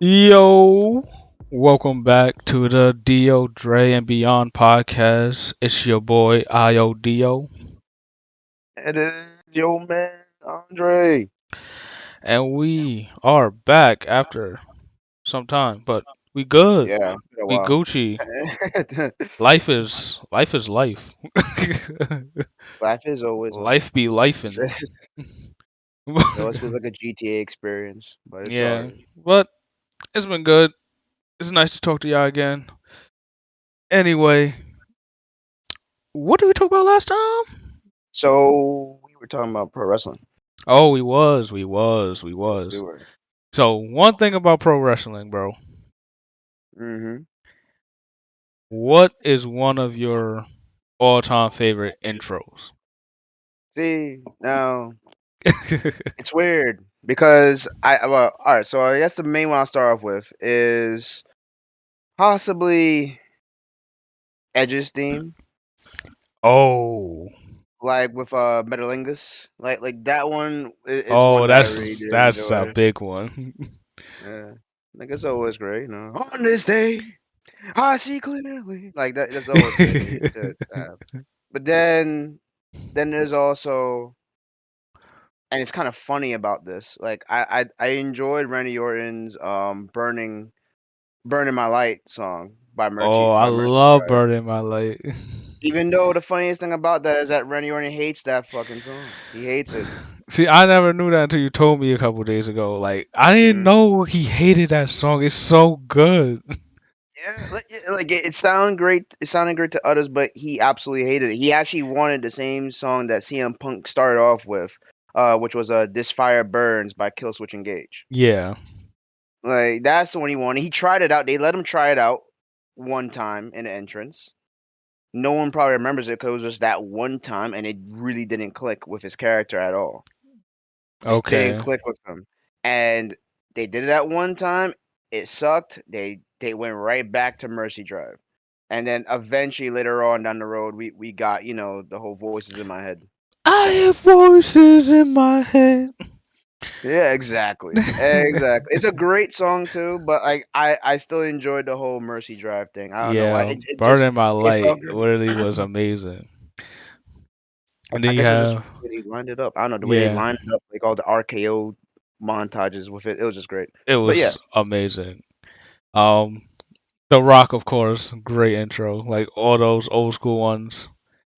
Yo, welcome back to the Dio Dre and Beyond podcast. It's your boy Io Dio, It is your man Andre. and we are back after some time, but we good. Yeah, it's been a We while. Gucci. Life is life. Life is always life. Life be lifing. It always feels like a GTA experience, but it's Yeah, alright. but it's been good. It's nice to talk to y'all again. Anyway, what did we talk about last time? So we were talking about pro wrestling. Oh, we was. Yes, we were. So one thing about pro wrestling, bro. Mm-hmm. What is one of your all-time favorite intros? See, now it's weird because well, all right. So I guess the main one I'll start off with is possibly Edge's theme, Oh, like with Metalingus. Like that one is oh, one that I really that's do that's a enjoy. big one. Yeah. Like it's always great, On this day, I see clearly. Like that. That's always great to have. But then there's also, and it's kind of funny about this. Like I enjoyed Randy Orton's "Burning My Light" song Oh, I by Mercy love Drive. Burning My Light. Even though the funniest thing about that is that Randy Orton hates that fucking song. He hates it. See, I never knew that until you told me a couple days ago. Like, I didn't Mhm. know he hated that song. It's so good. Yeah, it sounded great. It sounded great to others, but he absolutely hated it. He actually wanted the same song that CM Punk started off with, which was "This Fire Burns" by Killswitch Engage. Yeah. Like that's the one he wanted. He tried it out. They let him try it out one time in the entrance. No one probably remembers it because it was just that one time, and it really didn't click with his character at all. Just didn't Okay. click with him. And they did it at one time. It sucked. They went right back to Mercy Drive. And then eventually later on down the road we got, the whole voices in my head. I hear voices in my head. Yeah, exactly. Exactly. It's a great song too, but like I still enjoyed the whole Mercy Drive thing. I don't know why. Yeah, It just Burning My it Light felt literally good. was amazing. And then I you guess it was just have, the way they lined it up. I don't know, the way they yeah, lined it up, like all the RKO montages with it. It was just great. it But was yes. amazing. Um, The Rock, of course, great intro, like all those old school ones.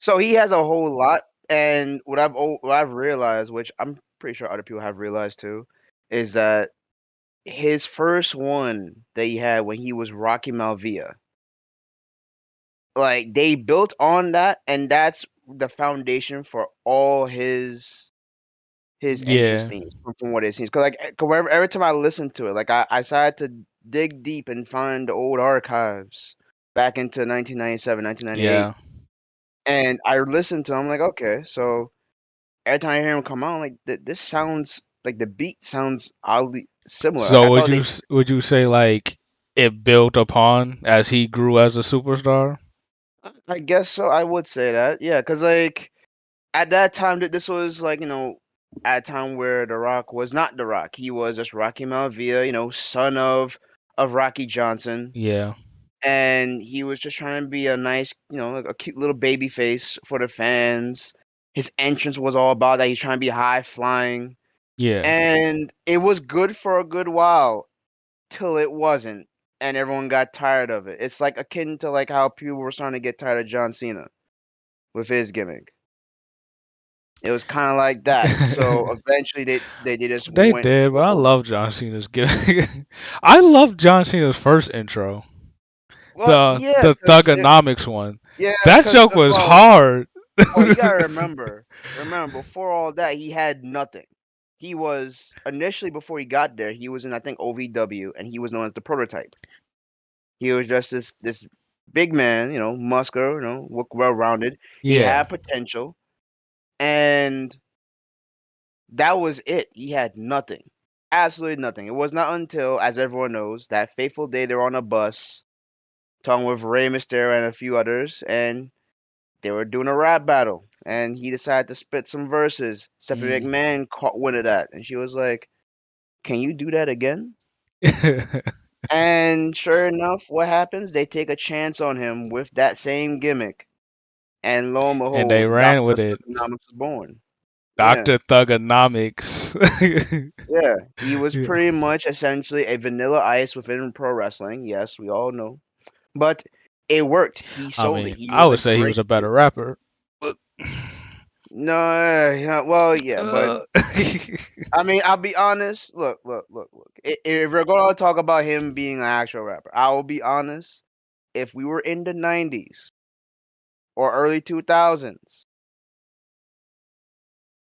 So he has a whole lot, and what I've realized, which I'm pretty sure other people have realized too, is that his first one that he had when he was Rocky Malvia, like they built on that, and that's the foundation for all his entrance Yeah. themes from what it seems. Because every time I listen to it, like I started to dig deep and find the old archives back into 1997, 1998, Yeah. and I listened to. 'em, I'm like, okay, so every time I hear him come out, I'm like this sounds like the beat sounds oddly similar. Like So I thought they, would you say like it built upon as he grew as a superstar? I guess so. I would say that, yeah, because like at that time that this was like at a time where The Rock was not The Rock. He was just Rocky Maivia, son of Rocky Johnson, Yeah. and he was just trying to be a nice, like a cute little baby face for the fans. His entrance was all about that. He's trying to be high flying, Yeah. and it was good for a good while till it wasn't, and everyone got tired of it. It's like akin to like how people were starting to get tired of John Cena with his gimmick. It was kind of like that. So eventually they just They went did, but I full. love John Cena's gimmick. I love John Cena's first intro, Well, the yeah, because Thugonomics one. yeah, That because joke was well, hard. you gotta remember before all that he had nothing. He was initially before he got there, he was in I think OVW, and he was known as the prototype. He was just this big man, muscular, look well rounded. He Yeah. had potential, and that was it. He had nothing. Absolutely nothing. It was not until, as everyone knows, that fateful day they were on a bus talking with Rey Mysterio and a few others, and they were doing a rap battle. And he decided to spit some verses. Stephanie Mm. McMahon caught wind of that, and she was like, "Can you do that again?" And sure enough, what happens? They take a chance on him with that same gimmick, and lo and And they behold, ran Doctor with it. Thugonomics is born. Yeah, Dr. Thugonomics. yeah. He was Yeah. pretty much essentially a Vanilla Ice within pro wrestling. Yes, we all know, but it worked. He I sold it. mean, He I was a would say he was great a better heel. rapper. But No, yeah, well, yeah, but uh, I mean, I'll be honest. Look, look, look, look. If we're going to talk about him being an actual rapper, I will be honest. If we were in the 90s or early 2000s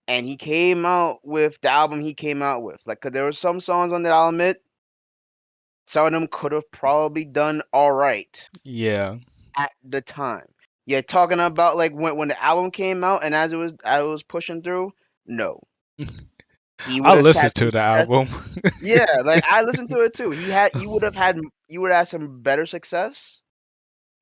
and he came out with the album he came out with, like, cause there were some songs on that, I'll admit, some of them could have probably done all right yeah. at the time. You're talking about like when the album came out and as it was pushing through, no. He I would have had listened some to the success. album. Yeah, like I listened to it too. You would have had some better success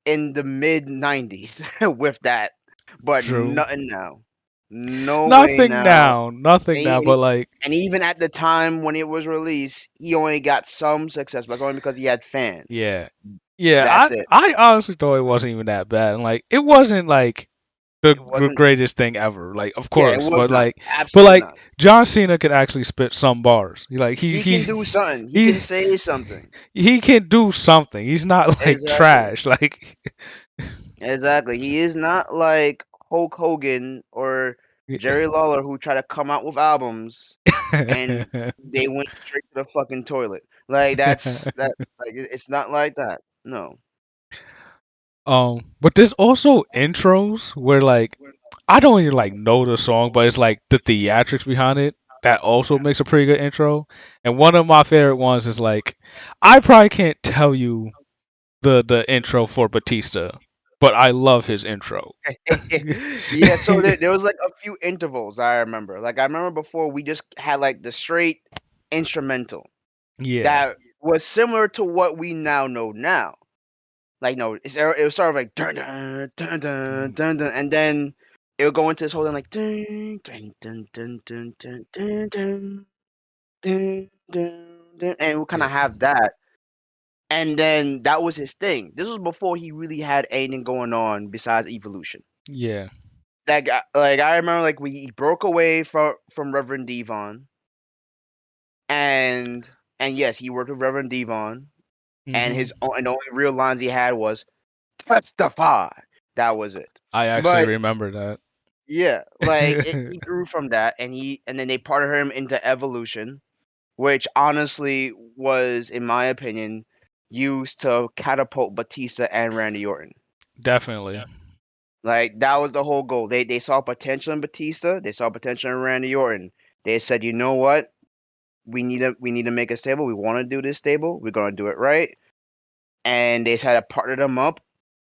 in the mid '90s with that, but True. nothing now. No way Nothing now. now. Nothing And, now. he, and, But he, like, and even at the time when it was released, he only got some success, but it's only because he had fans. yeah, yeah. That's I it. I honestly thought it wasn't even that bad. And like, it wasn't like It the wasn't. greatest thing ever. Like, of Yeah, it course, was but not. like, but Absolutely like, not. John Cena could actually spit some bars. Like, He can do something. He he can say something. he can do something. He's not like Exactly. trash. Like, Exactly. He is not like Hulk Hogan or Jerry Lawler who try to come out with albums and they went straight to the fucking toilet. Like it's not like that. No. but there's also intros where like I don't even like know the song, but it's like the theatrics behind it that also makes a pretty good intro. And one of my favorite ones is like I probably can't tell you the intro for Batista, but I love his intro. Yeah, so there was like a few intervals I remember. Like I remember before we just had like the straight instrumental Yeah, that was similar to what we now know now. Like no, it was sort of like dun dun dun dun mm, dun dun, and then it would go into this whole thing like dun dun dun dun dun dun dun dun dun dun, dun, and it would kind yeah, of have that. And then that was his thing. This was before he really had anything going on besides Evolution. yeah. That guy, like I remember, like he broke away from Reverend Devon, and yes, he worked with Reverend Devon, and Hmm. and the only real lines he had was testify. That was it. I actually But remember that. yeah, he grew from that, and then they parted him into Evolution, which honestly was, in my opinion, used to catapult Batista and Randy Orton. Definitely, Like that was the whole goal. They saw potential in Batista. They saw potential in Randy Orton. They said, you know what? We need to make a stable. We want to do this stable. We're gonna do it right. And they decided to partner them up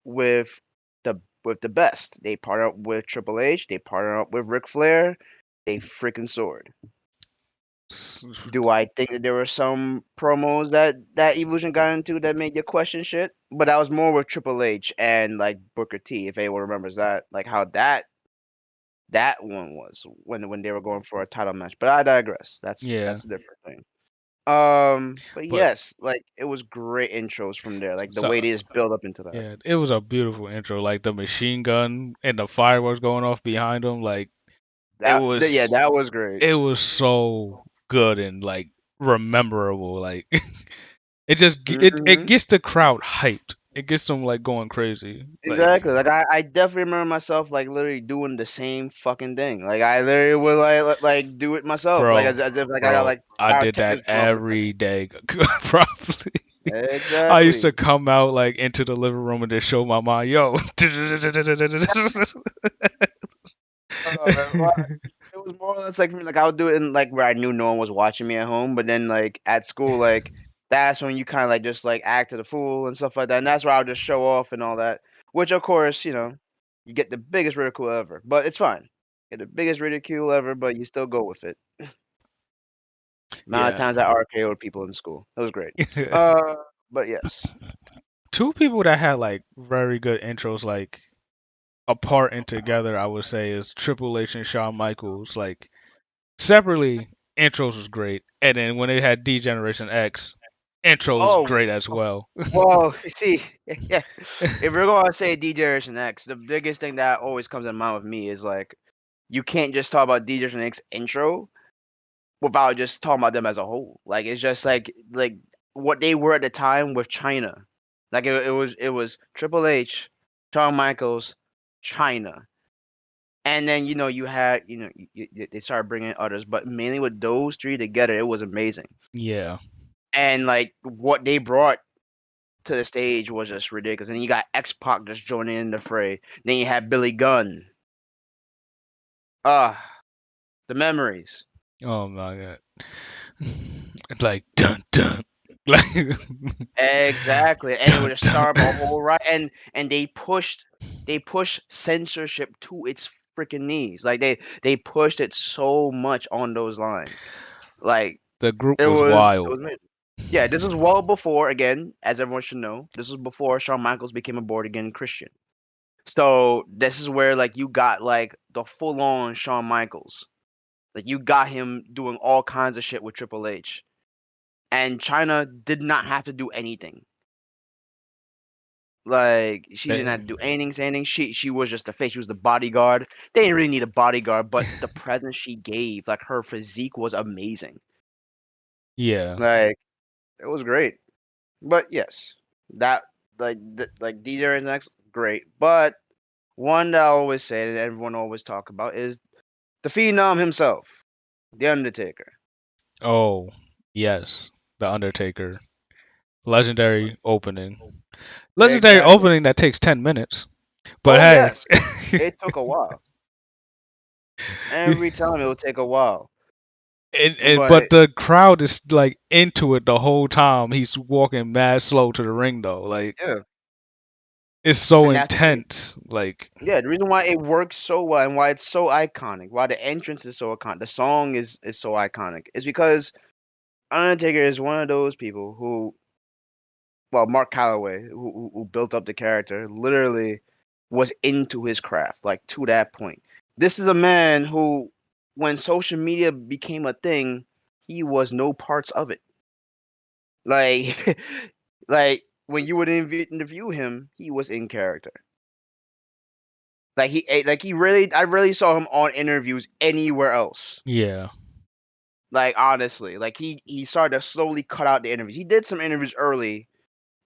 with the best. They partnered up with Triple H. They partnered up with Ric Flair. They freaking soared. S- Do I think that there were some promos that Evolution got into that made you question shit? But that was more with Triple H and like Booker T, if anyone remembers that, like how that one was when they were going for a title match. But I digress. That's yeah. that's a different thing. But But yes, like it was great intros from there. Like the so way they just build up into that. yeah, it was a beautiful intro. Like the machine gun and the fireworks going off behind him. Like it Yeah, was that was great. it was so good and like rememberable. Like it Hmm. gets the crowd hyped. It gets them like going crazy. Like Exactly. Like I definitely remember myself like literally doing the same fucking thing. Like I literally would like do it myself. Like bro, as if like I got bro, like I did that pyrotechnics going off in the back. every day. Probably. I used to Exactly. come out like into the living room and just show my mom, yo. Well, it was more or less like for me, like I would do it in like where I knew no one was watching me at home, but then like at school, like that's when you kind of like just like acted a fool and stuff like that, and that's where I would just show off and all that. Which of course, you get the biggest ridicule ever, but it's fine. Get the biggest ridicule ever, but you still go with it. Amount of Yeah. times I RKO'd people in school, it was great. Uh, but yes, Two people that had like very good intros, like apart and together, I would say is Triple H and Shawn Michaels. Like separately, intros was great, and then when they had D Generation X, Intro's Oh, great as well. well, see, yeah. If we're gonna say D Generation X, the biggest thing that always comes in mind with me is like you can't just talk about D Generation X intro without just talking about them as a whole. Like it's just like what they were at the time with China. Like it was Triple H, Shawn Michaels, China, and then you had they started bringing others, but mainly with those three together, it was amazing. Yeah. And like what they brought to the stage was just ridiculous. And you got X Pac just joining in the fray. Then you had Billy Gunn. Ah, the memories. Oh my god. It's like dun dun. Like Exactly, and it dun would dun. start up a whole right, and they pushed censorship to its freaking knees. Like they pushed it so much on those lines. Like The group it was was it wild. was amazing. Yeah, this was well before, again, as everyone should know, this was before Shawn Michaels became a born again Christian. So this is where like you got like the full on Shawn Michaels. Like you got him doing all kinds of shit with Triple H. And China did not have to do anything. Like she didn't They- have to do anything, say anything. She was just the face. She was the bodyguard. They didn't really need a bodyguard, but the presence she gave, like her physique was amazing. yeah. Like it was great. But yes, that like DJ is next great. But one that I always say that everyone always talk about is the Phenom himself, the Undertaker. Oh, yes. The Undertaker. Legendary opening. Legendary Exactly. opening that takes 10 minutes. But Oh hey. yes, it took a while. Every time it would take a while, But but the crowd is like into it the whole time. He's walking mad slow to the ring though. Like yeah, it's so and that's the intense. Like yeah the reason why it works so well and why it's so iconic, why the entrance is so iconic, the song is so iconic, is because Undertaker is one of those people who, well, Mark Calloway, who built up the character, literally was into his craft, like to that point. This is a man who, when social media became a thing, he was no parts of it. Like, like when you would interview him, he was in character. Like he really, I really saw him on interviews anywhere else. yeah, Like honestly, like he started to slowly cut out the interviews. He did some interviews early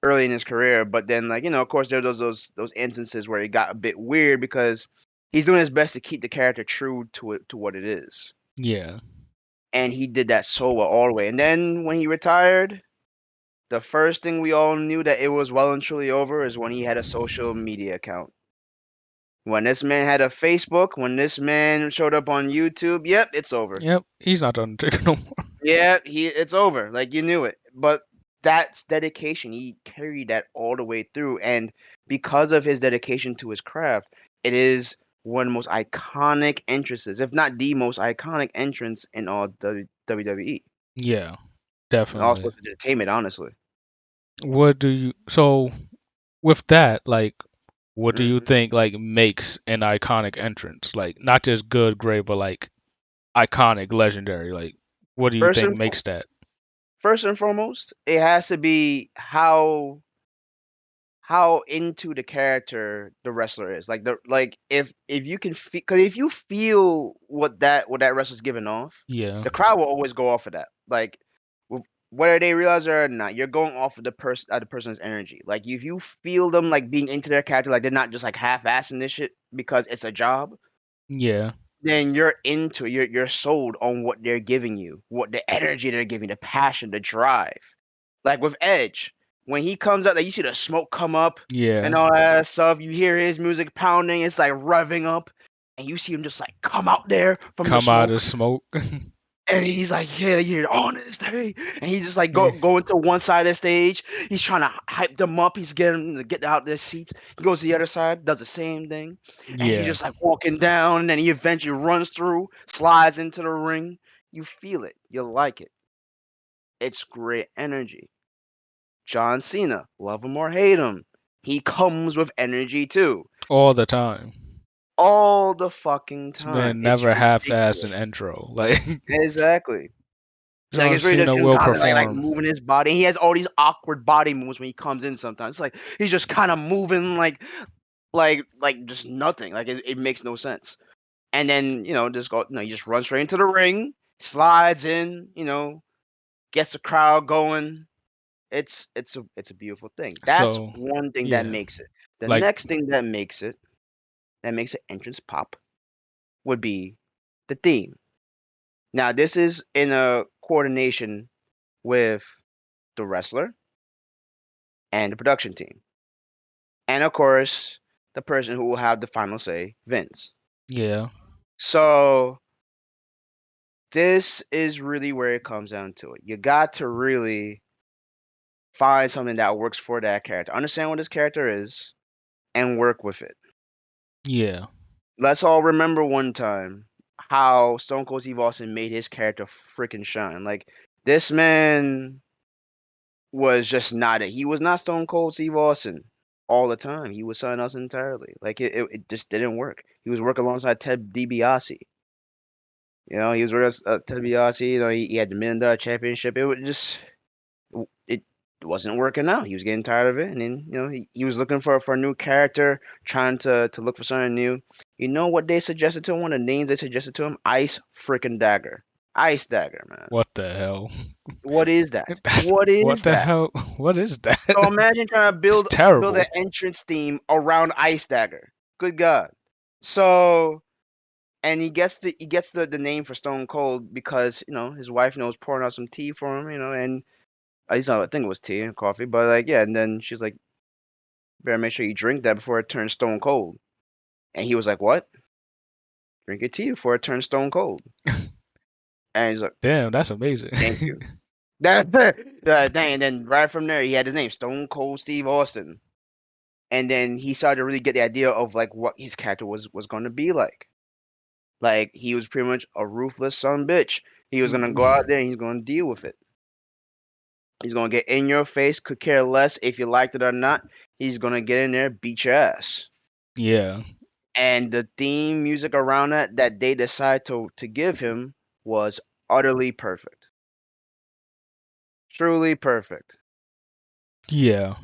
in his career, but then like of course there was those instances where it got a bit weird because he's doing his best to keep the character true to it to what it is, yeah, and he did that so well all the way. And then when he retired, the first thing we all knew that it was well and truly over is when he had a social media account. When this man had a Facebook, when this man showed up on YouTube, yep, it's over. yep. He's not the Undertaker no more. Yeah, it's over. Like you knew it. But that's dedication. He carried that all the way through, and because of his dedication to his craft, it is one of the most iconic entrances, if not the most iconic entrance in all WWE Yeah, and all definitely. sports entertainment. Honestly. What do you so with that like? What do you hmm think like makes an iconic entrance? Like not just good, great, but like iconic, legendary. Like what do you First think and makes that? first and foremost, it has to be how into the character the wrestler is. Like if you can feel, because if you feel what that wrestler's giving off, Yeah, the crowd will always go off of that. Like whether they realize it or not, you're going off of the person's energy. Like if you feel them like being into their character, like they're not just like half-assing this shit because it's a job, yeah, then you're into it. You're sold on what they're giving you, what the energy they're giving, the passion, the drive. Like with Edge, when he comes out, like you see the smoke come up and yeah. all that stuff. You hear his music pounding, it's like revving up, and you see him just like come out there from the Come out of smoke, smoke. and he's like, yeah, you're on this day, and he just like Yeah, going to one side of the stage. He's trying to hype them up. He's getting them to get out their seats. He goes to the other side, does the same thing, and he's yeah. just like walking down, and then he eventually runs through, slides into the ring. You feel it, you like it. It's great energy. John Cena, love him or hate him, he comes with energy too, All the time. all the fucking This time. man It's never half-ass an ridiculous. intro. Like Exactly. So like John it's really just Cena him will kind of like perform. moving his body. He has all these awkward body moves when he comes in. Sometimes it's like he's just kind of moving like just nothing. Like it makes no sense. And then just go. He just runs straight into the ring, slides in. Gets the crowd going. It's a beautiful thing. That's So one thing that yeah, makes it. The like next thing that makes an entrance pop would be the theme. Now this is in a coordination with the wrestler and the production team. And of course, the person who will have the final say, Vince. yeah, So this is really where it comes down to it. You got to really find something that works for that character. Understand what this character is and work with it. yeah, Let's all remember one time how Stone Cold Steve Austin made his character freaking shine. Like this man was just not it. He was not Stone Cold Steve Austin all the time. He was something else entirely. Like it just didn't work. He was working alongside Ted DiBiase. He was working Ted DiBiase. He had the $1 million championship. It was just it wasn't working out. He was getting tired of it, and then he was looking for a new character, trying to look for something new. You know what they suggested to him? One of the names they suggested to him: Ice freaking Dagger. Ice Dagger, man. what the hell? What is that? That, What what is the that? hell? What is that? So imagine trying to It's build an terrible. entrance theme around Ice Dagger. Good God. So and he gets the name for Stone Cold because his wife pouring out some tea for him, and I think it was tea and coffee, but like yeah, and then she's like, better make sure you drink that before it turns stone cold. And he was like, what? Drink your tea before it turns stone cold. And he's like, Damn, that's amazing. thank you. That dang, and then right from there he had his name, Stone Cold Steve Austin. And then he started to really get the idea of like what his character was going to be like. Like he was pretty much a ruthless son bitch. He was gonna go out there and he's gonna deal with it. He's gonna get in your face, could care less if you liked it or not. He's gonna get in there, beat your ass. Yeah, And the theme music around that they decided to give him was utterly perfect. Truly perfect. yeah.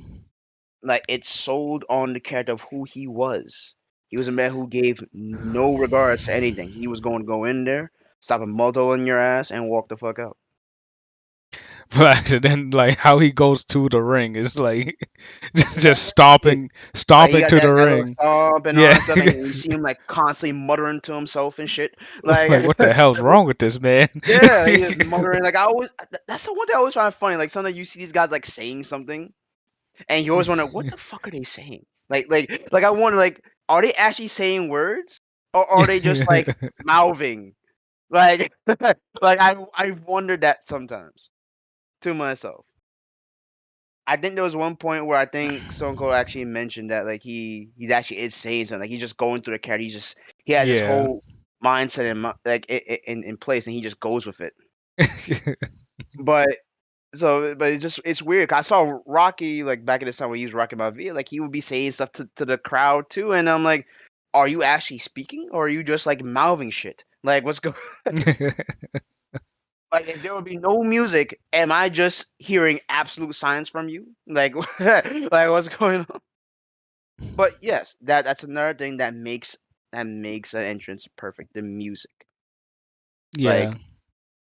Like it sold on the character of who he was. He was a man who gave no regards to anything. He was going to go in there, stop a muddle in your ass, and walk the fuck out. Facts. And then like how he goes to the ring is like just Exactly. Like he stomping got to the that little ring. stomp and all Yeah. that stuff, and you see him like constantly muttering to himself and shit. Like, Like what the hell's wrong with this man? yeah, he is muttering. Like I always, that's the one thing I always find funny. Like sometimes you see these guys like saying something, and you always wonder what the fuck are they saying? Like I wonder like are they actually saying words or are they just like mouthing? Like like I wonder that sometimes to myself. I think there was one point where I think Stone Cold actually mentioned that like he actually is saying something. Like he's just going through the character. He has this Yeah. whole mindset in place, and he just goes with it. But but it's weird. 'Cause I saw Rocky like back in this time when he was rocking my V. Like he would be saying stuff to the crowd too, and I'm like, are you actually speaking or are you just like mouthing shit? Like what's going? Like if there would be no music, am I just hearing absolute silence from you? Like like what's going on? But yes, that's another thing that makes an entrance perfect. The music, Yeah.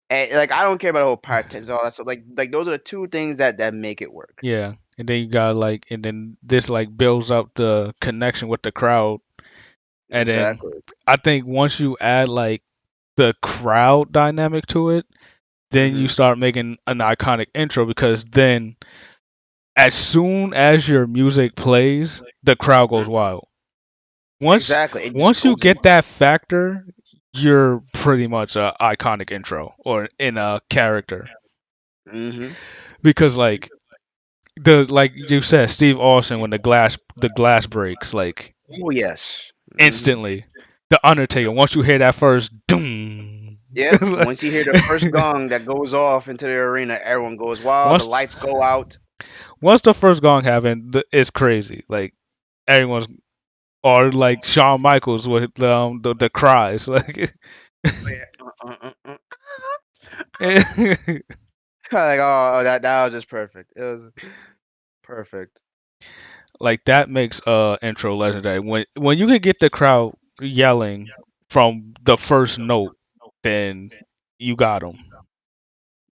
like like I don't care about the whole pyrotechnics and all that stuff. Like those are the two things that make it work. Yeah. And then you got like and then this like builds up the connection with the crowd. And then Exactly. I think once you add like the crowd dynamic to it, then you Hmm. start making an iconic intro because then as soon as your music plays, the crowd goes wild. Once Exactly. It just once you goes get wild. that factor, you're pretty much a iconic intro or in a character. Hmm. Because like you said, Steve Austin when the glass breaks, like Oh yes. Hmm. instantly. The Undertaker, once you hear that first doom Yep. Once you hear the first gong that goes off into the arena, everyone goes wild. The once lights go out. once the first gong happened, it's crazy. Like everyone's or like Shawn Michaels with the cries like Oh, yeah. Like, oh, that was just perfect. It was perfect. Like that makes intro legendary. When you could get the crowd yelling from the first note, then you got them.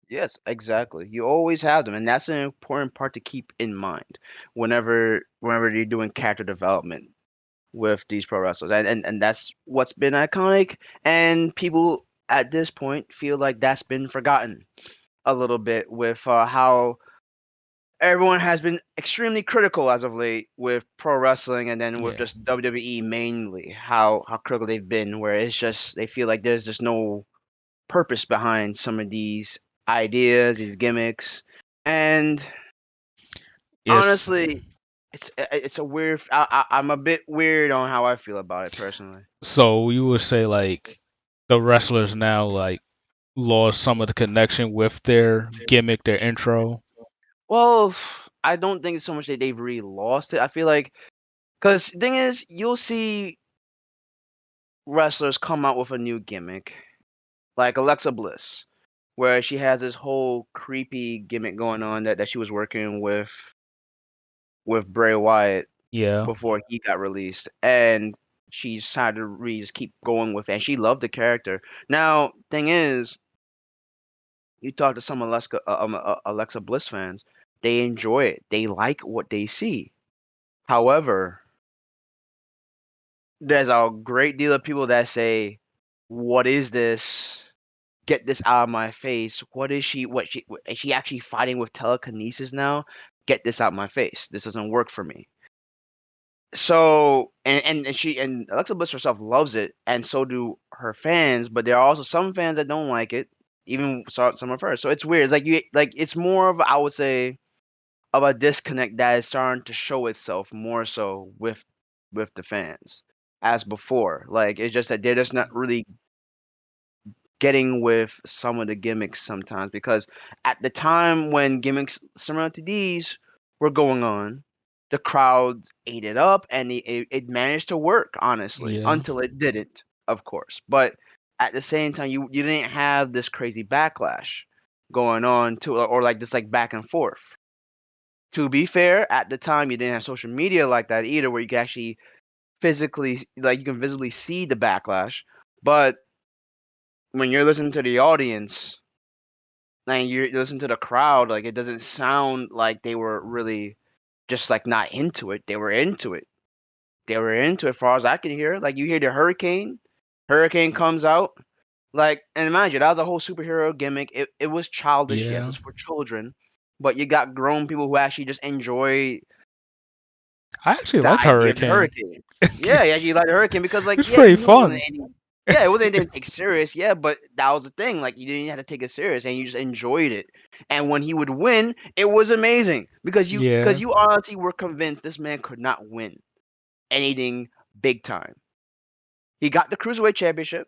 Yes, exactly. You always have them, and that's an important part to keep in mind whenever you're doing character development with these pro wrestlers, and that's what's been iconic. And people at this point feel like that's been forgotten a little bit with how everyone has been extremely critical as of late with pro wrestling, and then with Yeah. just WWE mainly, how critical they've been, where it's just they feel like there's just no purpose behind some of these ideas, these gimmicks, and Yes. honestly, it's a weird. I'm a bit weird on how I feel about it personally. So you would say like the wrestlers now like lost some of the connection with their gimmick, their intro. Well, I don't think so much that they've really lost it. I feel like because thing is, you'll see wrestlers come out with a new gimmick, like Alexa Bliss, where she has this whole creepy gimmick going on that she was working with Bray Wyatt Yeah. before he got released, and she decided to really just keep going with it, and she loved the character. Now, thing is, you talk to some Alexa Bliss fans, they enjoy it. They like what they see. However, there's a great deal of people that say, "What is this? Get this out of my face. What is she? Is she actually fighting with telekinesis now? Get this out of my face. This doesn't work for me." So and Alexa Bliss herself loves it, and so do her fans. But there are also some fans that don't like it, even some of hers. So it's weird. It's like it's more of, I would say, of a disconnect that is starting to show itself more so with the fans as before. Like it's just that they're just not really getting with some of the gimmicks sometimes, because at the time when gimmicks similar to these were going on, the crowds ate it up, and it managed to work, honestly, Yeah. until it didn't, of course. But at the same time, you didn't have this crazy backlash going on to, or like this like back and forth. To be fair, at the time you didn't have social media like that either, where you can actually physically, like, you can visibly see the backlash. But when you're listening to the audience, and you listen to the crowd, like, it doesn't sound like they were really just like not into it. They were into it. They were into it, as far as I can hear. Like, you hear the hurricane comes out, like, and mind you, that was a whole superhero gimmick. It was childish, yes, Yeah. it's for children, but you got grown people who actually just enjoy I actually the like idea of the Hurricane. hurricane. Yeah, yeah, you like the hurricane because, like, It's yeah, pretty you knew it wasn't fun. any. Yeah, it wasn't anything to take serious. Yeah, but that was the thing. Like, you didn't have to take it serious, and you just enjoyed it. And when he would win, it was amazing because you Yeah. honestly were convinced this man could not win anything big time. He got the cruiserweight championship,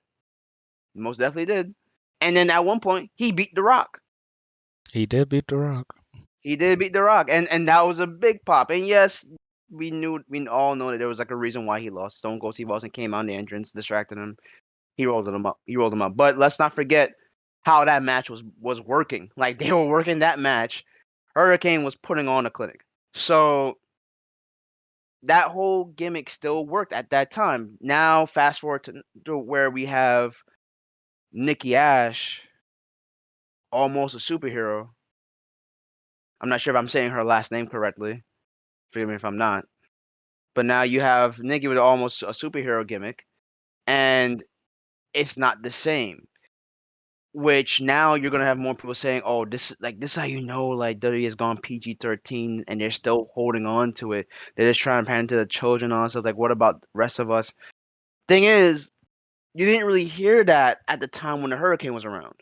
most definitely did, and then at one point he beat The Rock. He did beat The Rock. He did beat The Rock, and that was a big pop. And yes, we all know that there was like a reason why he lost. Stone Cold Steve Austin came out in the entrance, distracted him. He rolled him up. He rolled him up. But let's not forget how that match was working. Like, they were working that match. Hurricane was putting on a clinic. So that whole gimmick still worked at that time. Now fast forward to where we have Nikki Ash, almost a superhero. I'm not sure if I'm saying her last name correctly. Forgive me if I'm not. But now you have Nikki with almost a superhero gimmick, and it's not the same. Which now you're gonna have more people saying, "Oh, this is how you know, like, WWE has gone PG-13, and they're still holding on to it. They're just trying to pander to the children and all stuff. Like, what about the rest of us?" Thing is, you didn't really hear that at the time when the Hurricane was around.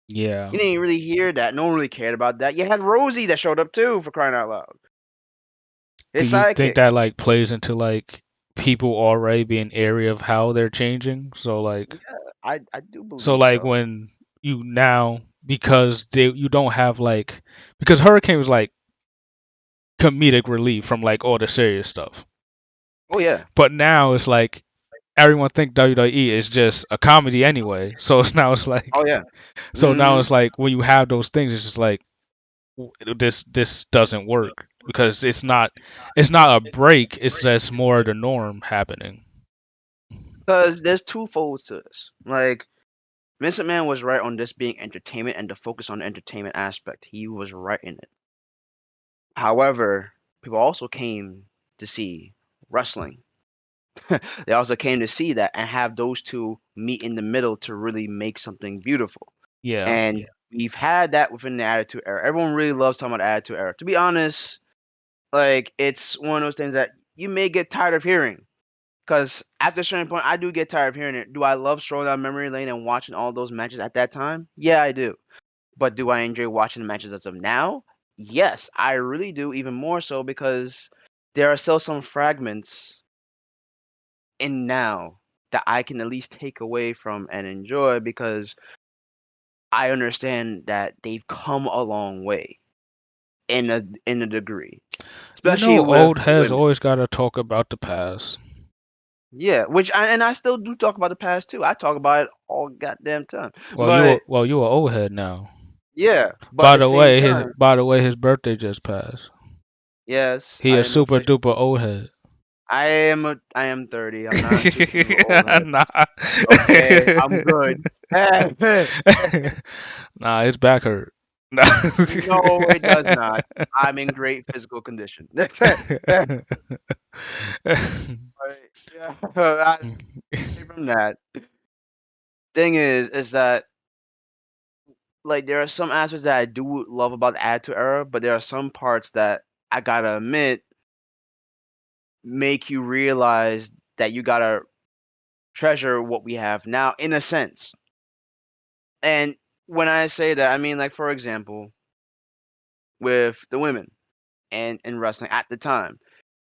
Yeah. You didn't really hear that. No one really cared about that. You had Rosie that showed up too, for crying out loud. Do His you think sidekick. that like plays into like people already being area of how they're changing? Yeah, I do So believe like so. when you now because you don't have like because Hurricane was like comedic relief from like all the serious stuff. Oh yeah. But now it's like everyone think WWE is just a comedy anyway. So it's now it's Oh like yeah. so now Hmm. it's like when you have those things, it's just like this doesn't work because it's not a break. It's just more the norm happening. Because there's two folds to this. Like Vince McMahon was right on this being entertainment and the focus on the entertainment aspect. He was right in it. However, people also came to see wrestling. They also came to see that and have those two meet in the middle to really make something beautiful. Yeah, And we've had that within the Attitude Era. Everyone really loves talking about the Attitude Era. To be honest, like it's one of those things that you may get tired of hearing. Because after a certain point, I do get tired of hearing it. Do I love strolling down memory lane and watching all those matches at that time? Yeah, I do. But do I enjoy watching the matches as of now? Yes, I really do, even more so because there are still some fragments in now that I can at least take away from and enjoy because I understand that they've come a long way in a degree, especially with old the heads women. always gotta talk about the past. Yeah, and I still do talk about the past too. I talk about it all goddamn time. But You a old head now. yeah, but at the same time, By the way, his birthday just passed. yes, He I a am super official. duper old head. I am 30. I'm not super duper old head. Nah. Okay, I'm good. Nah, his back hurt. Nah. No, it does not. I'm in great physical condition. But yeah, aside from that, thing is that like there are some aspects that I do love about the Attitude Era, but there are some parts that I gotta admit make you realize that you gotta treasure what we have now, in a sense. And when I say that, I mean like for example, with the women and in wrestling at the time.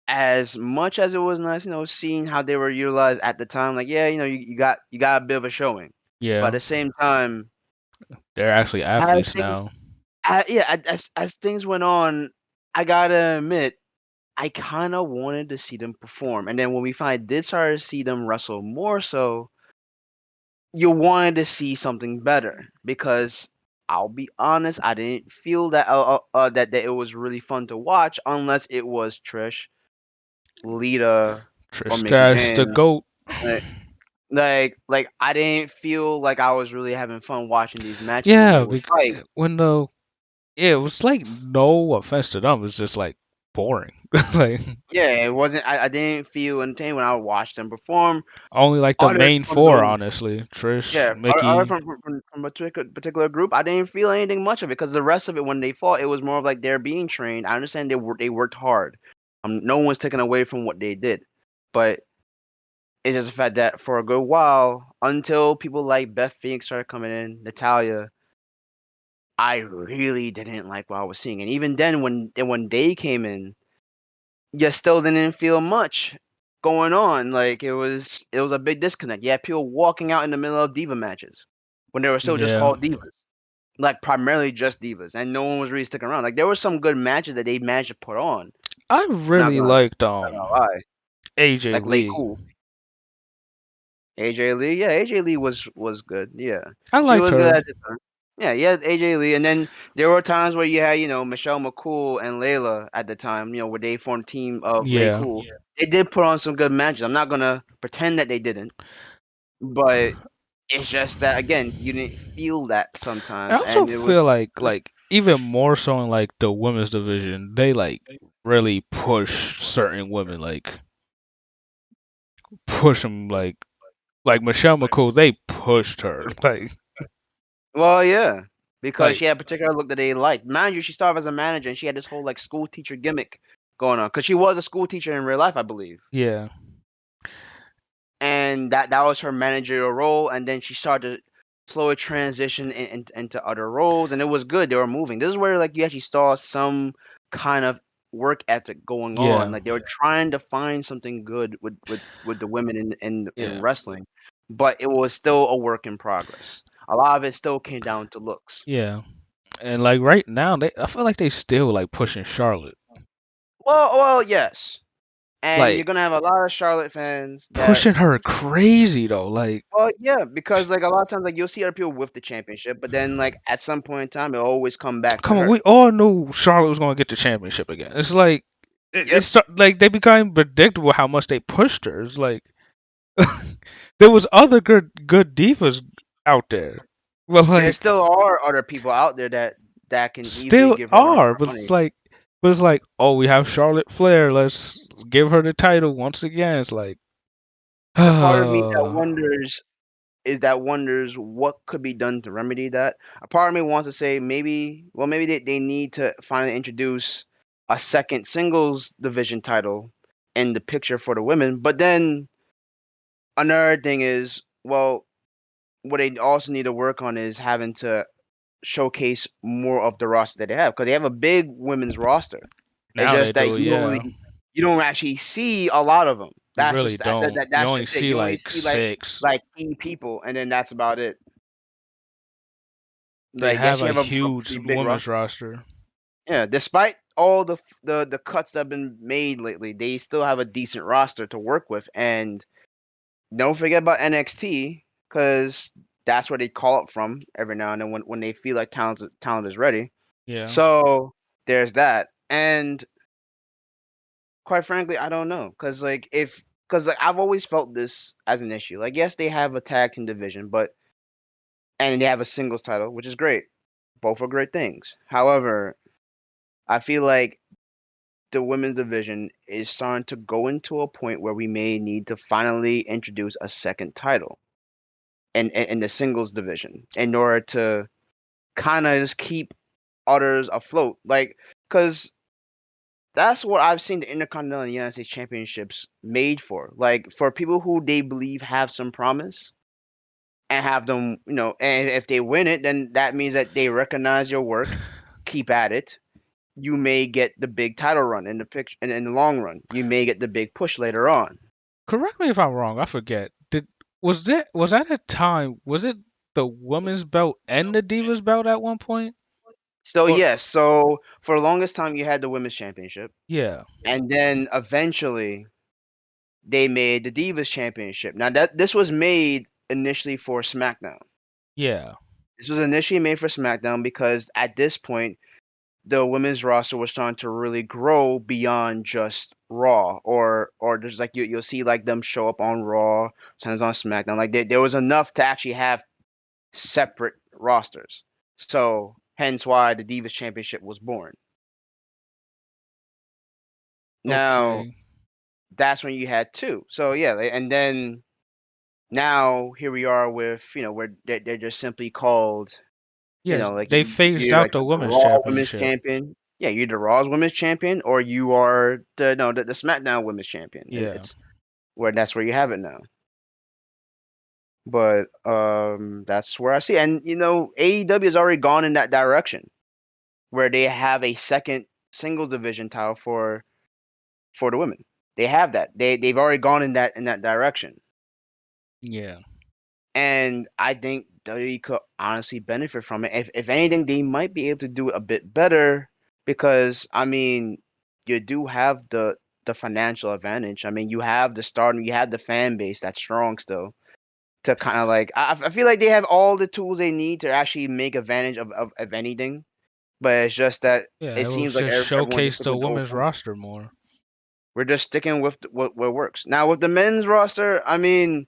As much as it was nice, seeing how they were utilized at the time, like yeah, you got a bit of a showing, but at Yeah, the same time, they're actually as athletes things, now. yeah, as things went on, I gotta admit, I kind of wanted to see them perform, and then when we finally did start to see them wrestle more so, you wanted to see something better because I'll be honest, I didn't feel that it was really fun to watch unless it was Trish, Lita, or Mickey Tristash the James. goat. Like, like I didn't feel like I was really having fun watching these matches when they Yeah, would fight. when the yeah, it was like no offense to them, it's just like boring. Like Yeah, it wasn't. I didn't feel entertained when I would watch them perform. only like the Other main from four, those, honestly. Trish, yeah, other Mickey. from a particular group, I didn't feel anything much of it because the rest of it, when they fought, it was more of like they're being trained. I understand they worked hard. No one's taken away from what they did, but it's just the fact that for a good while, until people like Beth Phoenix started coming in, Natalia, I really didn't like what I was seeing. And even then, when they came in, you still didn't feel much going on. Like it was a big disconnect. You had people walking out in the middle of diva matches when they were still just Yeah. called divas, like primarily just divas, and no one was really sticking around. Like there were some good matches that they managed to put on. I Not really gonna, liked not gonna lie. AJ Like Lay Lee. Cool, AJ Lee, yeah, AJ Lee was good. Yeah, I she liked was good her. at the time. Yeah, yeah, AJ Lee, and then there were times where you had Michelle McCool and Layla at the time. Where they formed a team of Lay Yeah. Cool. Yeah. They did put on some good matches. I'm not gonna pretend that they didn't, but it's just that again, you didn't feel that I sometimes, also and it was. feel like even more so in like the women's division, they like really push certain women, like push them like Michelle McCool, they pushed her Well, yeah, because like she had a particular look that they liked. Mind you, she started as a manager, and she had this whole like school teacher gimmick going on because she was a school teacher in real life, I believe. yeah, And that was her managerial role, and then she started to slowly transition into other roles, and it was good. They were moving. This is where like you actually saw some kind of work ethic going on. yeah, Like they were trying to find something good with the women in yeah, wrestling, but it was still a work in progress. A lot of it still came down to looks. yeah. And like right now, I feel like they still like pushing Charlotte. Well, yes. and you're Like gonna have a lot of Charlotte fans that. pushing her crazy though. Like, Well, yeah, because like a lot of times, like you'll see other people with the championship, but then like at some point in time, it'll always come back to come on, her. we all knew Charlotte was going to get the championship again. It's like Yep. like they became predictable how much they pushed her. It's like there was other good divas out there, but There like still are other people out there that can easily still give her a run are. for money. But it's like, oh, we have Charlotte Flair. Let's give her the title once again. It's like, The part of me that yeah, wonders what could be done to remedy that. A part of me wants to say maybe, well, maybe they need to finally introduce a second singles division title in the picture for the women. But then another thing is, well, what they also need to work on is having to showcase more of the roster that they have because they have a big women's roster. It's now they just that do. Yeah, you don't actually see a lot of them. you That's really just don't. You that's only just it. see You only like see six. like key people, and then that's about it. They Like yes, have you a have a huge pretty big women's roster. roster. Yeah, despite all the cuts that have been made lately, they still have a decent roster to work with. And don't forget about NXT because that's where they call it from every now and then when they feel like talent is ready. Yeah. So there's that. And quite frankly, I don't know because like I've always felt this as an issue. Like yes, they have a tag team division, but and they have a singles title, which is great. Both are great things. However, I feel like the women's division is starting to go into a point where we may need to finally introduce a second title in the singles division in order to kind of just keep others afloat. Like, because that's what I've seen the Intercontinental and United States Championships made for. Like, for people who they believe have some promise and have them, and if they win it, then that means that they recognize your work, keep at it. You may get the big title run in the picture, and in the long run, you may get the big push later on. Correct me if I'm wrong. I forget. Was at a time? Was it the women's belt and the divas belt at one point? So Or yes, so for the longest time you had the women's championship, yeah, and then eventually they made the Divas Championship. Now that this was made initially for SmackDown. yeah, This was initially made for SmackDown because at this point the women's roster was starting to really grow beyond just Raw or just like you'll see like them show up on Raw, sometimes on SmackDown. Like there was enough to actually have separate rosters. So hence why the Divas Championship was born. Now okay, that's when you had two. So yeah, and then now here we are with where they're just simply called yes, like they phased you're out like the the women's Raw Women's championship. Champion. Yeah, you're the Raw's Women's Champion, or you are the SmackDown Women's Champion. Yeah, It's where that's where you have it now. But that's where I see, and AEW has already gone in that direction where they have a second singles division title for the women. They have that. They've already gone in that direction. yeah, And I think WWE could honestly benefit from it. If anything, they might be able to do it a bit better because I mean, you do have the financial advantage. I mean, you have the stardom, you have the fan base that's strong still to kind of like. I feel like they have all the tools they need to actually make advantage of anything. But it's just that yeah. it It will seems like just everyone just showcase took the a go. women's roster more. We're just sticking with what works. Now with the men's roster, I mean,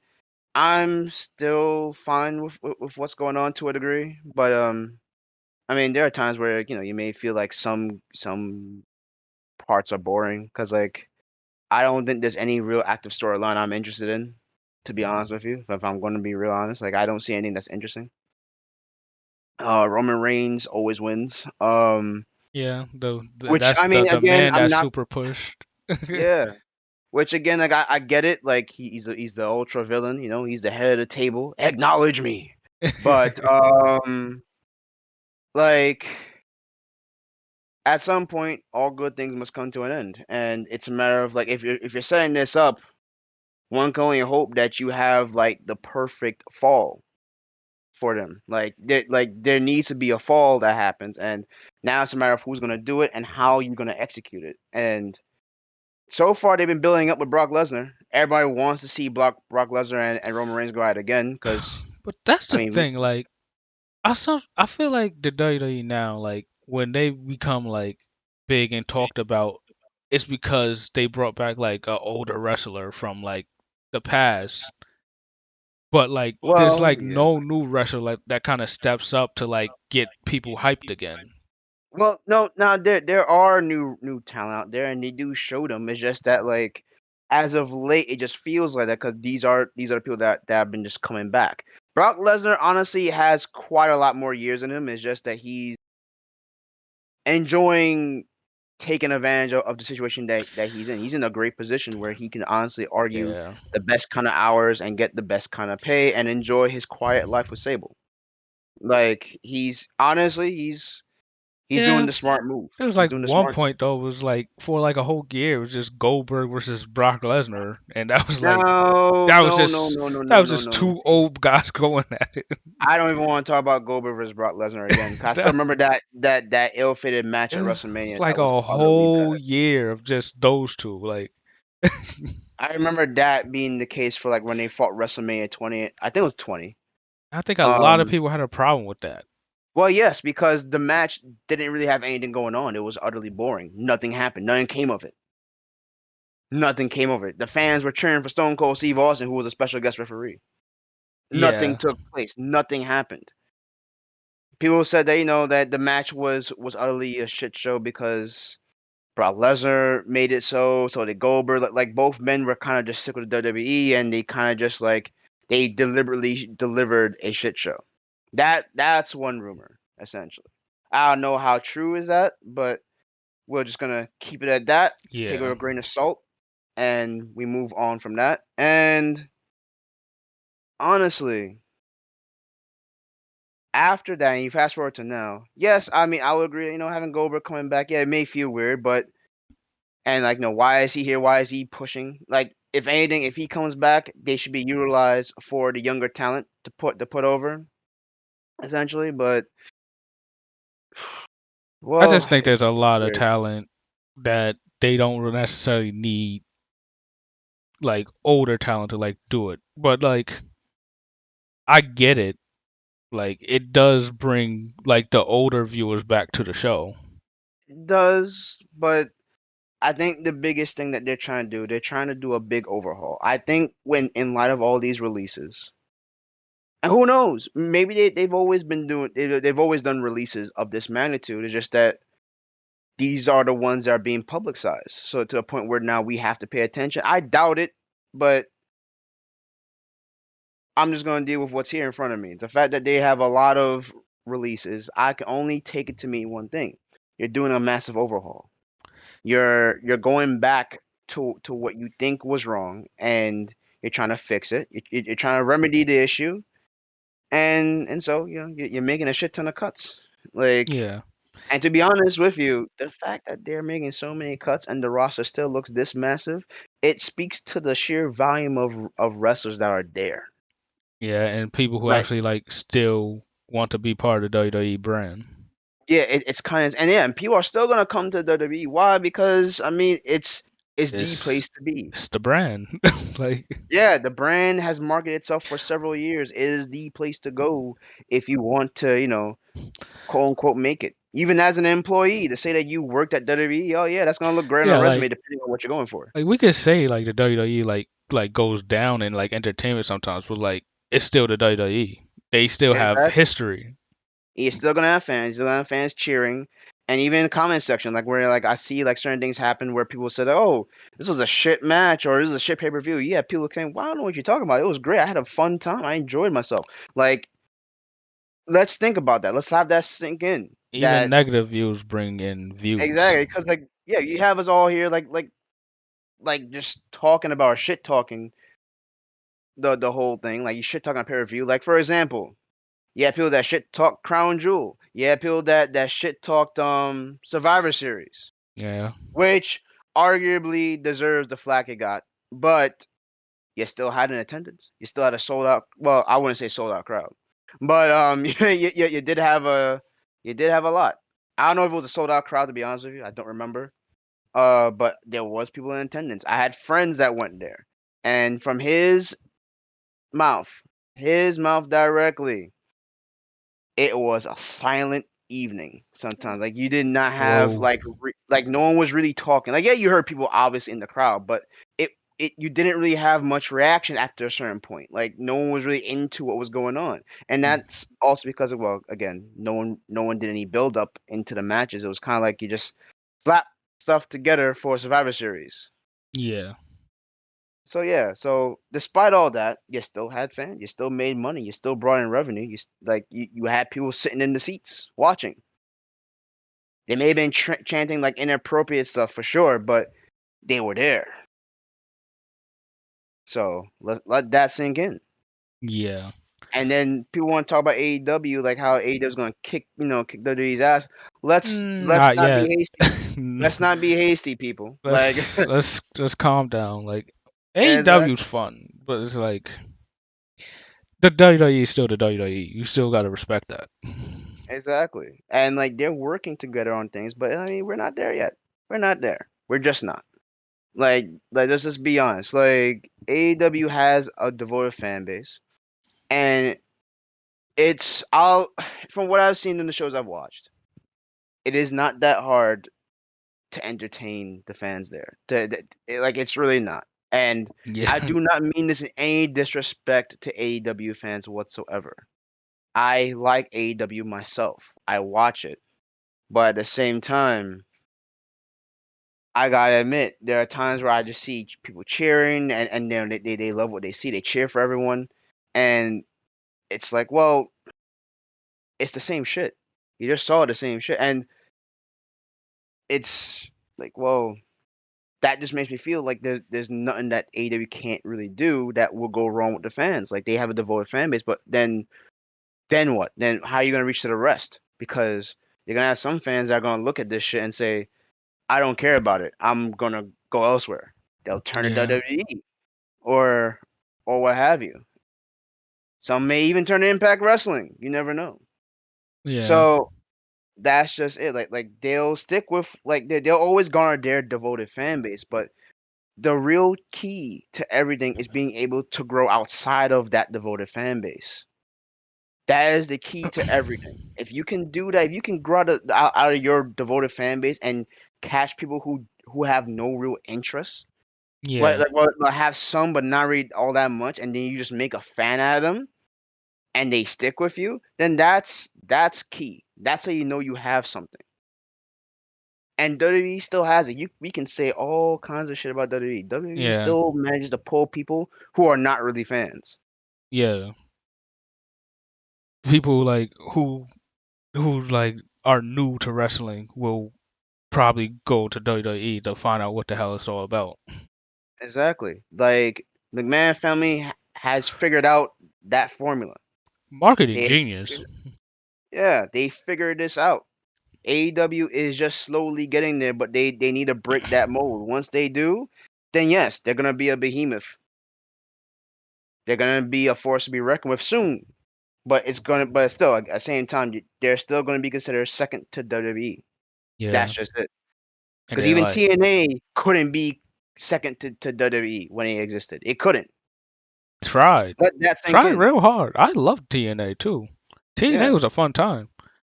I'm still fine with what's going on to a degree, but I mean, there are times where you may feel like some parts are boring because like I don't think there's any real active storyline I'm interested in. To be honest with you, if I'm going to be real honest, like I don't see anything that's interesting. Roman Reigns always wins. Yeah, Which that's I mean, the again, man I'm that's not. super pushed. Yeah. Which again, like I get it. Like he's the ultra villain. He's the head of the table. Acknowledge me. But like at some point all good things must come to an end, and it's a matter of like if you're setting this up, one can only hope that you have like the perfect fall for them. There needs to be a fall that happens, and now it's a matter of who's going to do it and how you're going to execute it. And So far, they've been building up with Brock Lesnar. Everybody wants to see Brock Lesnar and Roman Reigns go at it again because But that's I the mean, thing. Like I feel like the WWE now, like when they become like big and talked about, it's because they brought back like an older wrestler from like the past. But like there's well, like yeah. no new wrestler like that kind of steps up to like get people hyped again. Well, no, now there are new talent out there, and they do show them. It's just that like as of late, it just feels like that because these are the people that have been just coming back. Brock Lesnar honestly has quite a lot more years in him. It's just that he's enjoying taking advantage of the situation that he's in. He's in a great position where he can honestly argue Yeah. the best kind of hours and get the best kind of pay and enjoy his quiet life with Sable. Like he's honestly he's doing Yeah. the smart move. There was He's like doing the one smart. point though, it was like for like a whole year, it was just Goldberg versus Brock Lesnar, and that was like No, that was no, no, just no, no, that no, was no, just no, no. two See, old guys going at it. I don't even want to talk about Goldberg versus Brock Lesnar again. 'Cause I still That remember that ill-fated match it at was WrestleMania. like That was a utterly whole bad. year of just those two. Like, I remember that being the case for like when they fought WrestleMania 20. I think it was 20. I think a lot of Um, people had a problem with that. well, yes, because the match didn't really have anything going on. It was utterly boring. Nothing happened. Nothing came of it. Nothing came of it. The fans were cheering for Stone Cold Steve Austin, who was a special guest referee. Nothing Yeah, took place. Nothing happened. People said that that the match was utterly a shit show because Brock Lesnar made it so did Goldberg. Like both men were kind of just sick with the WWE, and they kind of just like they deliberately delivered a shit show. That's one rumor essentially. I don't know how true is that, but we're just gonna keep it at that. Take it with yeah. a grain of salt, and we move on from that. And honestly, after that, and you fast forward to now, yes, I mean I would agree. Having Goldberg coming back, yeah, it may feel weird, but and like, no, why is he here? Why is he pushing? Like, if anything, if he comes back, they should be utilized for the younger talent to put over, essentially. But I well, just think there's a it's lot of weird. talent that they don't necessarily need like older talent to like do it. But like I get it. Like it does bring like the older viewers back to the show. It does, but I think the biggest thing that they're trying to do a big overhaul. I think when in light of all these releases, and who knows, maybe they've always been doing they've always done releases of this magnitude. It's just that these are the ones that are being publicized. So to the point where now we have to pay attention. I doubt it, but I'm just going to deal with what's here in front of me. The fact that they have a lot of releases, I can only take it to mean one thing. You're doing a massive overhaul. You're going back to what you think was wrong, and you're trying to fix it. You're trying to remedy the issue, and so you're making a shit ton of cuts. Like, Yeah. and to be honest with you, the fact that they're making so many cuts and the roster still looks this massive, it speaks to the sheer volume of wrestlers that are there. Yeah, and people who Like, actually like still want to be part of the WWE brand. yeah, it's kind of, and yeah, and people are still gonna come to WWE. Why? Because I mean, it's the It's place to be. it's the brand. Like Yeah, the brand has marketed itself for several years. It is the place to go if you want to, quote unquote, make it. Even as an employee, to say that you worked at WWE, oh yeah, that's gonna look great on a yeah, resume depending on what you're going for. like we could say like the WWE like goes down in like entertainment sometimes, but like it's still the WWE. They still have Exactly. history. You're still gonna have fans. You're gonna have fans cheering, and even in the comment section, like where like I see like certain things happen where people said, "Oh, this was a shit match," or "This is a shit pay per view." Yeah, people came, "Wow, I don't know what you're talking about. It was great. I had a fun time. I enjoyed myself." Like, let's think about that. Let's have that sink in. Even That negative views bring in views. exactly because like yeah, you have us all here like just talking about shit talking the whole thing. Like you shit talking on pay per view. Like for example. Yeah, people that shit talked Crown Jewel. Yeah, people that shit talked Survivor Series, Yeah. which arguably deserves the flack it got. But you still had an attendance. You still had a sold out. Well, I wouldn't say sold out crowd, but you did have a lot. I don't know if it was a sold out crowd to be honest with you. I don't remember. But there was people in attendance. I had friends that went there, and from mouth, his mouth directly, it was a silent evening sometimes. Like you did not have Whoa. like no one was really talking. Like yeah, you heard people obviously in the crowd, but it you didn't really have much reaction after a certain point. Like no one was really into what was going on. And Mm. that's also because of well, again, no one did any build up into the matches. It was kind of like you just slap stuff together for a Survivor Series. Yeah. So yeah, so despite all that, you still had fans, you still made money, you still brought in revenue. You had people sitting in the seats watching. They may have been chanting like inappropriate stuff for sure, but they were there. So let that sink in. Yeah. And then people want to talk about AEW, like how AEW is going to kick WWE's ass. Let's Not not be yet. hasty. Let's not be hasty, people. Like Let's calm down. Like AEW's exactly, fun, but it's like the WWE is still the WWE. You still gotta respect that. exactly. And like they're working together on things, but I mean we're not there yet. We're not there. We're just not. Like let's just be honest. Like AEW has a devoted fan base, and it's I'll from what I've seen in the shows I've watched, it is not that hard to entertain the fans there. Like it's really not. And I Yeah. do not mean this in any disrespect to AEW fans whatsoever. I like AEW myself. I watch it, but at the same time, I gotta admit there are times where I just see people cheering and then they love what they see. They cheer for everyone, and it's like, well, it's the same shit. You just saw the same shit, and it's like, well, that just makes me feel like there's nothing that AEW can't really do that will go wrong with the fans. Like they have a devoted fan base, but then what? Then how are you gonna reach to the rest? Because you're gonna have some fans that are gonna look at this shit and say, I don't care about it. I'm gonna go elsewhere. They'll turn to Yeah. WWE or what have you. Some may even turn to Impact Wrestling. You never know. Yeah. So that's just it. Like they'll stick with like they'll always garner their devoted fan base, but the real key to everything is being able to grow outside of that devoted fan base. That is the key to everything. If you can do that, if you can grow out of your devoted fan base and catch people who have no real interest, Yeah. like have some but not really all that much, and then you just make a fan out of them and they stick with you, then that's key. That's how you know you have something. And WWE still has it. We can say all kinds of shit about WWE. WWE Yeah. still manages to pull people who are not really fans. Yeah. People like who like are new to wrestling will probably go to WWE to find out what the hell it's all about. Exactly. Like McMahon family has figured out that formula. Marketing They genius. figured, yeah, they figured this out. AEW is just slowly getting there, but they need to break that mold. Once they do, then yes, they're gonna be a behemoth. They're gonna be a force to be reckoned with soon. But still, at the same time, they're still gonna be considered second to WWE. That's Yeah. just it. And Because then even like TNA couldn't be second to WWE when it existed. It couldn't. tried. Let that sink Tried in. real hard. I loved TNA too. TNA Yeah, was a fun time.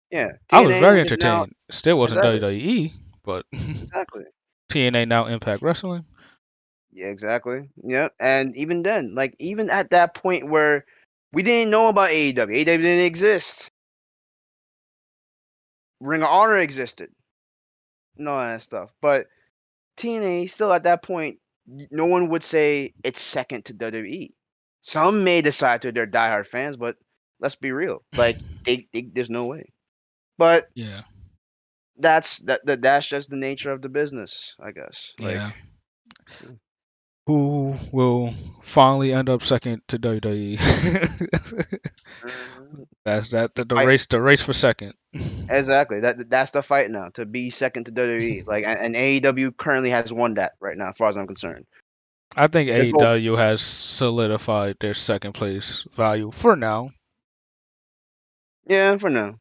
yeah. I was TNA, very which is now entertained. Still wasn't exactly, WWE, but exactly. TNA now Impact Wrestling. Yeah, exactly. Yep. And even then, like even at that point where we didn't know about AEW, AEW didn't exist. Ring of Honor existed, and all that stuff. But TNA still at that point, no one would say it's second to WWE. Some may decide to their diehard fans, but let's be real, like there's no way. But Yeah. that's just the nature of the business, I guess. Like, Yeah. yeah. Who will finally end up second to WWE? Mhm. That's the Fight race for second. exactly. That's the fight now to be second to WWE. Like, and AEW currently has won that right now, as far as I'm concerned. I think The goal, AEW has solidified their second place value for now. yeah, for now.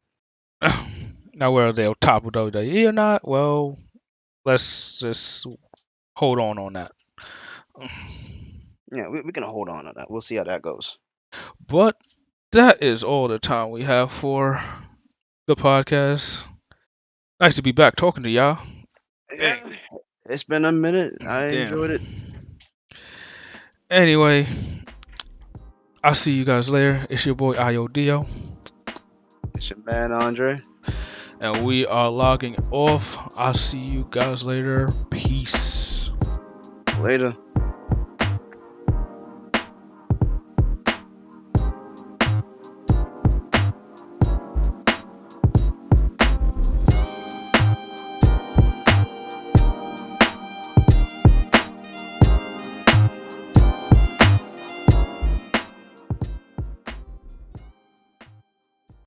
Now whether they'll topple WWE or not, well, let's just hold on that. Yeah, we can hold on to that. We'll see how that goes. But that is all the time we have for the podcast. Nice to be back talking to y'all. Dang, Yeah, it's been a minute. I damn. enjoyed it. Anyway, I'll see you guys later. It's your boy IODO, It's your man Andre. and we are logging off. I'll see you guys later. Peace. Later.